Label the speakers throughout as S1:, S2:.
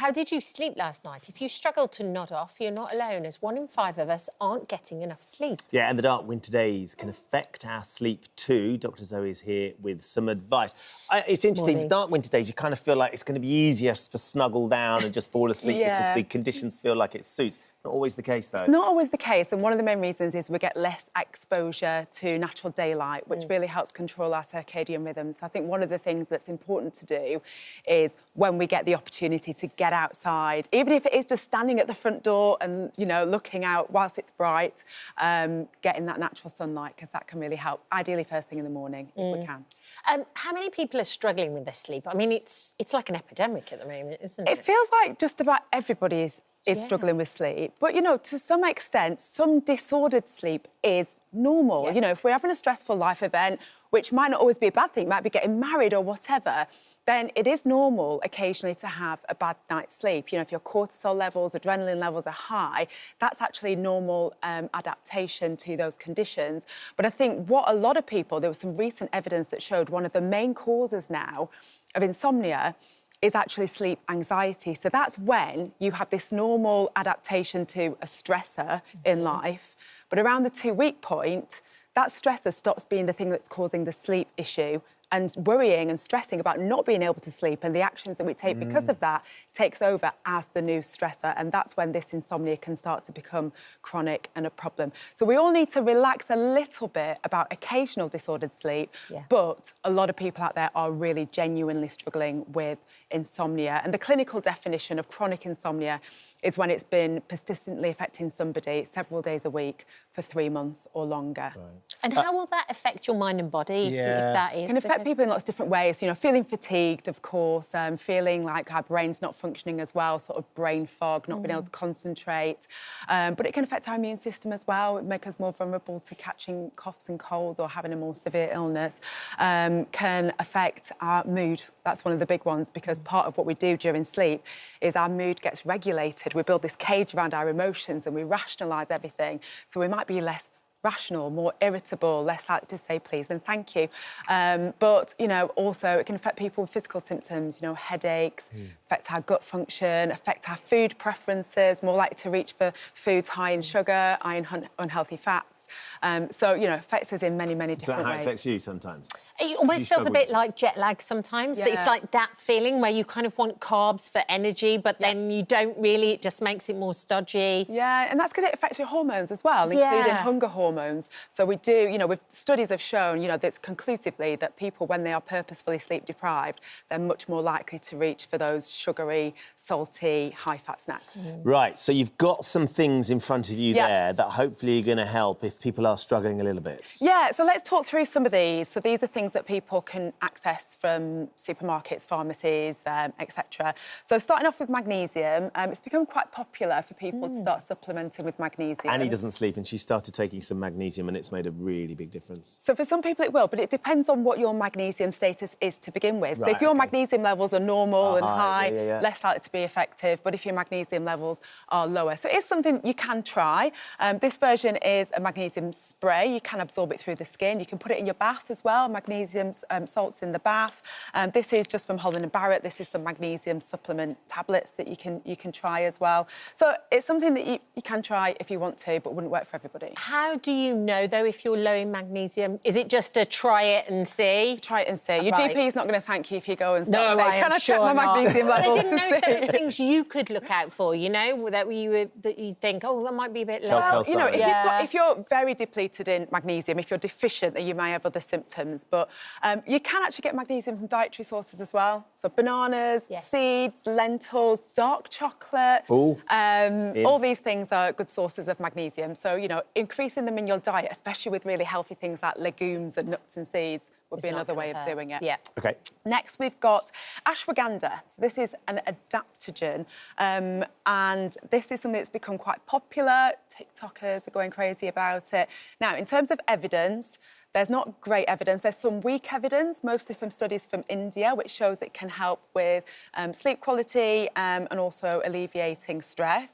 S1: How did you sleep last night? If you struggled to nod off, you're not alone, as 1 in 5 of us aren't getting enough sleep.
S2: Yeah, and the dark winter days can affect our sleep too. Dr. Zoe is here with some advice. It's interesting,
S1: Morning.
S2: dark winter days, you kind of feel like it's going to be easier to snuggle down and just fall asleep because the conditions feel like it suits. It's not always the case, though.
S3: It's not always the case, and one of the main reasons is we get less exposure to natural daylight, which really helps control our circadian rhythms. So I think one of the things that's important to do is when we get the opportunity to get outside, even if it is just standing at the front door and, you know, looking out whilst it's bright, getting that natural sunlight, because that can really help, ideally first thing in the morning, if we can.
S1: How many people are struggling with their sleep? I mean, it's like an epidemic at the moment, isn't it?
S3: It feels like just about everybody is struggling with sleep. But, you know, to some extent, some disordered sleep is normal.
S1: Yeah.
S3: You know, if we're having a stressful life event, which might not always be a bad thing, might be getting married or whatever, then it is normal occasionally to have a bad night's sleep. You know, if your cortisol levels, adrenaline levels are high, that's actually normal adaptation to those conditions. But I think what a lot of people, there was some recent evidence that showed one of the main causes now of insomnia is actually sleep anxiety. So that's when you have this normal adaptation to a stressor in life, but around the 2-week point, that stressor stops being the thing that's causing the sleep issue, and worrying and stressing about not being able to sleep and the actions that we take because of that takes over as the new stressor, and that's when this insomnia can start to become chronic and a problem. So we all need to relax a little bit about occasional disordered sleep, but a lot of people out there are really genuinely struggling with insomnia. And the clinical definition of chronic insomnia is when it's been persistently affecting somebody several days a week for 3 months or longer.
S2: Right.
S1: And how will that affect your mind and body if that is?
S3: It can affect people in lots of different ways. You know, feeling fatigued, of course, feeling like our brain's not functioning as well, sort of brain fog, not being able to concentrate. But it can affect our immune system as well. It make us more vulnerable to catching coughs and colds or having a more severe illness. Can affect our mood. That's one of the big ones, because part of what we do during sleep is our mood gets regulated. We build this cage around our emotions and we rationalise everything. So we might be less rational, more irritable, less likely to say please and thank you. But, you know, also it can affect people with physical symptoms, you know, headaches, affect our gut function, affect our food preferences, more likely to reach for foods high in sugar, high in unhealthy fats. So, you know, affects us in many, many different ways.
S2: Is that how it affects you sometimes?
S1: It almost feels a bit like jet lag sometimes.
S3: Yeah.
S1: It's like that feeling where you kind of want carbs for energy, but then you don't really, it just makes it more stodgy.
S3: Yeah, and that's because it affects your hormones as well, including hunger hormones. So we do, you know, studies have shown, you know, that conclusively that people, when they are purposefully sleep deprived, they're much more likely to reach for those sugary, salty, high-fat snacks.
S2: Right, so you've got some things in front of you there that hopefully are going to help if people are struggling a little bit.
S3: Yeah, so let's talk through some of these. So these are things that people can access from supermarkets, pharmacies, etc. So starting off with magnesium, it's become quite popular for people to start supplementing with magnesium.
S2: Annie doesn't sleep and she started taking some magnesium and it's made a really big difference.
S3: So for some people it will, but it depends on what your magnesium status is to begin with.
S2: Right,
S3: so if your magnesium levels are normal and high, less likely to be effective, but if your magnesium levels are lower. So it's something you can try. This version is a magnesium spray. You can absorb it through the skin. You can put it in your bath as well, magnesium salts in the bath. This is just from Holland & Barrett. This is some magnesium supplement tablets that you can try as well. So it's something that you can try if you want to, but wouldn't work for everybody.
S1: How do you know, though, if you're low in magnesium? Is it just to try it and see?
S3: Try it and see. Your GP is not going to thank you if you go and start
S1: No,
S3: saying,
S1: can I check
S3: my magnesium levels?
S1: But I didn't know if there was things you could look out for, you know, that you'd think, oh, that might be a bit low.
S3: Well, you know, if you're very depleted in magnesium, if you're deficient, then you may have other symptoms. But you can actually get magnesium from dietary sources as well. So bananas, seeds, lentils, dark chocolate. All these things are good sources of magnesium. So, you know, increasing them in your diet, especially with really healthy things like legumes and nuts and seeds, would be another way of doing it.
S1: Yeah.
S2: OK.
S3: Next, we've got ashwagandha. So this is an adaptogen, and this is something that's become quite popular. TikTokers are going crazy about it. Now, in terms of evidence, There's not great evidence. There's some weak evidence, mostly from studies from India, which shows it can help with sleep quality and also alleviating stress.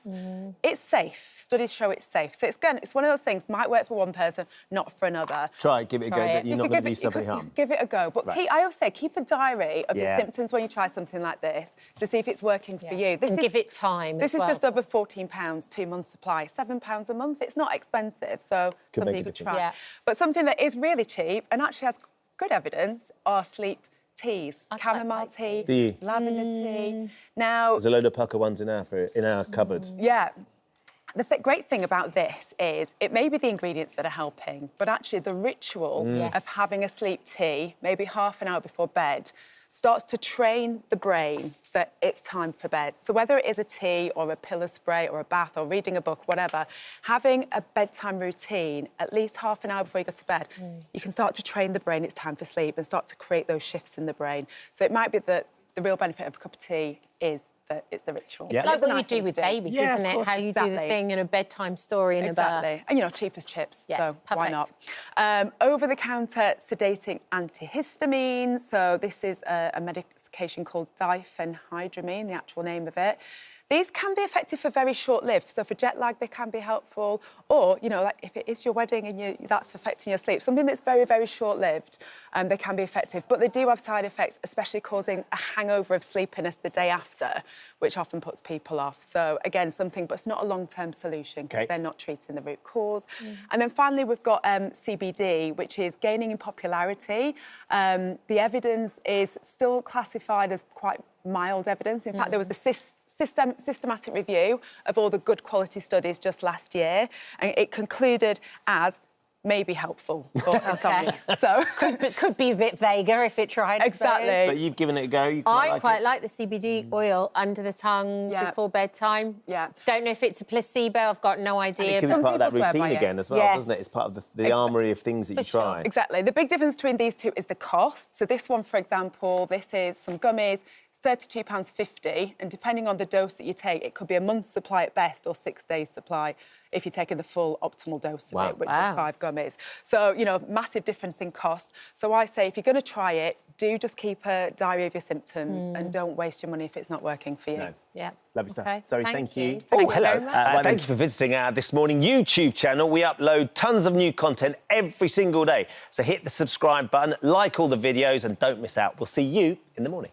S3: It's safe. Studies show it's safe. So it's one of those things, might work for one person, not for another.
S2: Try it, give it a go, but you're not going to do yourself any
S3: you
S2: harm.
S3: could give it a go. But I always say, keep a diary of your symptoms when you try something like this to see if it's working for you.
S1: And give it time.
S3: This is just over £14, 2 months supply, £7 a month. It's not expensive, so something you could try.
S1: Yeah.
S3: But something that is really cheap and actually has good evidence are sleep teas, chamomile tea, lavender tea. Now,
S2: there's a load of pucker ones in our cupboard.
S3: Yeah. The great thing about this is it may be the ingredients that are helping, but actually the ritual of having a sleep tea, maybe half an hour before bed, starts to train the brain that it's time for bed. So whether it is a tea or a pillow spray or a bath or reading a book, whatever, having a bedtime routine at least half an hour before you go to bed, you can start to train the brain it's time for sleep and start to create those shifts in the brain. So it might be that the real benefit of a cup of tea is that it's the ritual.
S1: It's like what you do with babies, isn't it? How you do the thing in a bedtime story in a bath.
S3: And, you know, cheap as chips, so why not?
S1: Perfect.
S3: Over-the-counter sedating antihistamine. So this is a medication called diphenhydramine, the actual name of it. These can be effective for very short-lived. So for jet lag, they can be helpful. Or, you know, like if it is your wedding and that's affecting your sleep, something that's very, very short-lived, they can be effective. But they do have side effects, especially causing a hangover of sleepiness the day after, which often puts people off. So, again, something, but it's not a long-term solution because they're not treating the root cause. And then finally, we've got CBD, which is gaining in popularity. The evidence is still classified as quite mild evidence. In fact, there was a systematic review of all the good quality studies just last year, and it concluded as maybe helpful for insomnia. So
S1: could be a bit vaguer if it tried.
S3: Exactly.
S2: But you've given it a go. You
S1: I quite like the CBD oil under the tongue before bedtime.
S3: Yeah.
S1: Don't know if it's a placebo. I've got no idea.
S2: And it can be part of that routine again as well, doesn't it? It's part of the armoury of things that you try.
S3: Exactly. The big difference between these two is the cost. So this one, for example, this is some gummies. £32.50, and depending on the dose that you take, it could be a month's supply at best or 6 days' supply if you're taking the full optimal dose of it, which is 5 gummies. So, you know, massive difference in cost. So I say if you're going to try it, do just keep a diary of your symptoms and don't waste your money if it's not working for you.
S2: No.
S1: Yeah.
S2: Lovely stuff. Zoe, thank you.
S1: Oh,
S2: hello. Thank you for visiting our This Morning YouTube channel. We upload tons of new content every single day. So hit the subscribe button, like all the videos and don't miss out. We'll see you in the morning.